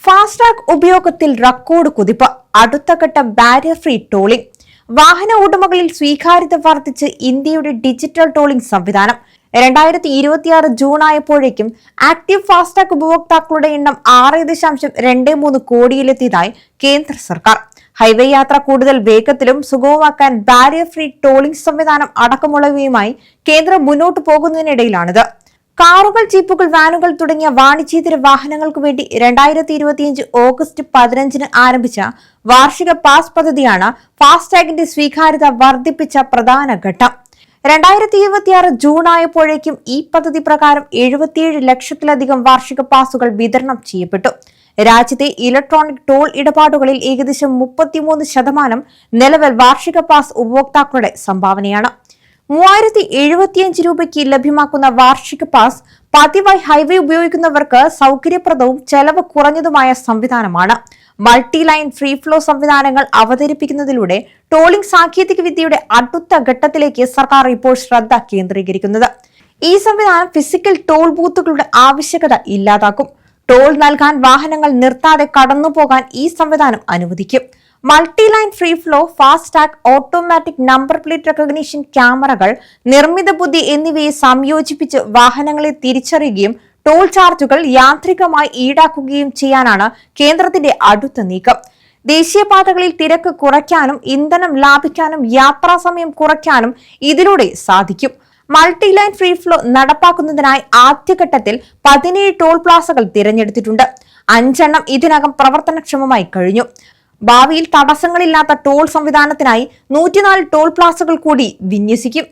FASTag ഉപയോഗത്തിൽ record കുതിപ്പ്. അടുത്ത ഘട്ട ബാരിയർ ഫ്രീ ടോളിംഗ്. വാഹന ഉടമകളിൽ സ്വീകാര്യത വർദ്ധിച്ച് ഇന്ത്യയുടെ ഡിജിറ്റൽ ടോളിംഗ് സംവിധാനം. 2026 ജൂൺ ആയപ്പോഴേക്കും ആക്റ്റീവ് ഫാസ്ടാഗ് ഉപഭോക്താക്കളുടെ എണ്ണം 6.23 കോടിയിലെത്തിയതായി കേന്ദ്ര സർക്കാർ. ഹൈവേ യാത്ര കൂടുതൽ വേഗത്തിലും സുഗമമാക്കാൻ ബാരിയർ ഫ്രീ ടോളിംഗ് സംവിധാനം അടക്കമുള്ളവയുമായി കേന്ദ്രം മുന്നോട്ടു പോകുന്നതിനിടയിലാണിത്. കാറുകൾ, ജീപ്പുകൾ, വാനുകൾ തുടങ്ങിയ വാണിജ്യേതര വാഹനങ്ങൾക്ക് വേണ്ടി 2025 ഓഗസ്റ്റ് 15 ആരംഭിച്ച വാർഷിക പാസ് പദ്ധതിയാണ് ഫാസ്ടാഗിന്റെ സ്വീകാര്യത വർദ്ധിപ്പിച്ച പ്രധാന ഘട്ടം. 2026 ജൂൺ ആയപ്പോഴേക്കും ഈ പദ്ധതി പ്രകാരം 77 ലക്ഷത്തിലധികം വാർഷിക പാസുകൾ വിതരണം ചെയ്യപ്പെട്ടു. രാജ്യത്തെ ഇലക്ട്രോണിക് ടോൾ ഇടപാടുകളിൽ ഏകദേശം 33% നിലവിൽ വാർഷിക പാസ് ഉപഭോക്താക്കളുടെ സംഭാവനയാണ്. 3075 രൂപയ്ക്ക് ലഭ്യമാക്കുന്ന വാർഷിക പാസ് പതിവായി ഹൈവേ ഉപയോഗിക്കുന്നവർക്ക് സൗകര്യപ്രദവും ചെലവ് കുറഞ്ഞതുമായ സംവിധാനമാണ്. മൾട്ടി ലൈൻ ഫ്രീ ഫ്ലോ സംവിധാനങ്ങൾ അവതരിപ്പിക്കുന്നതിലൂടെ ടോളിംഗ് സാങ്കേതിക വിദ്യയുടെ അടുത്ത ഘട്ടത്തിലേക്ക് സർക്കാർ ഇപ്പോൾ ശ്രദ്ധ കേന്ദ്രീകരിക്കുന്നത്. ഈ സംവിധാനം ഫിസിക്കൽ ടോൾ ബൂത്തുകളുടെ ആവശ്യകത ഇല്ലാതാക്കും. ടോൾ നൽകാൻ വാഹനങ്ങൾ നിർത്താതെ കടന്നുപോകാൻ ഈ സംവിധാനം അനുവദിക്കും. Multi line free flow, FASTag, automatic number plate recognition ക്യാമറകൾ, നിർമ്മിത ബുദ്ധി എന്നിവയെ സംയോജിപ്പിച്ച് വാഹനങ്ങളെ തിരിച്ചറിയുകയും ടോൾ ചാർജുകൾ യാന്ത്രികമായി ഈടാക്കുകയും ചെയ്യാനാണ് കേന്ദ്രത്തിന്റെ അടുത്ത നീക്കം. ദേശീയപാതകളിൽ തിരക്ക് കുറയ്ക്കാനും ഇന്ധനം ലാഭിക്കാനും യാത്രാസമയം കുറയ്ക്കാനും ഇതിലൂടെ സാധിക്കും. മൾട്ടി ലൈൻ ഫ്രീ ഫ്ലോ നടപ്പാക്കുന്നതിനായി ആദ്യഘട്ടത്തിൽ 17 ടോൾ പ്ലാസകൾ തിരഞ്ഞെടുത്തിട്ടുണ്ട്. 5 എണ്ണം ഇതിനകം പ്രവർത്തനക്ഷമമായി കഴിഞ്ഞു. ഭാവിയിൽ തടസ്സങ്ങളില്ലാത്ത ടോൾ സംവിധാനത്തിനായി 104 ടോൾ പ്ലാസകൾ കൂടി വിന്യസിക്കും.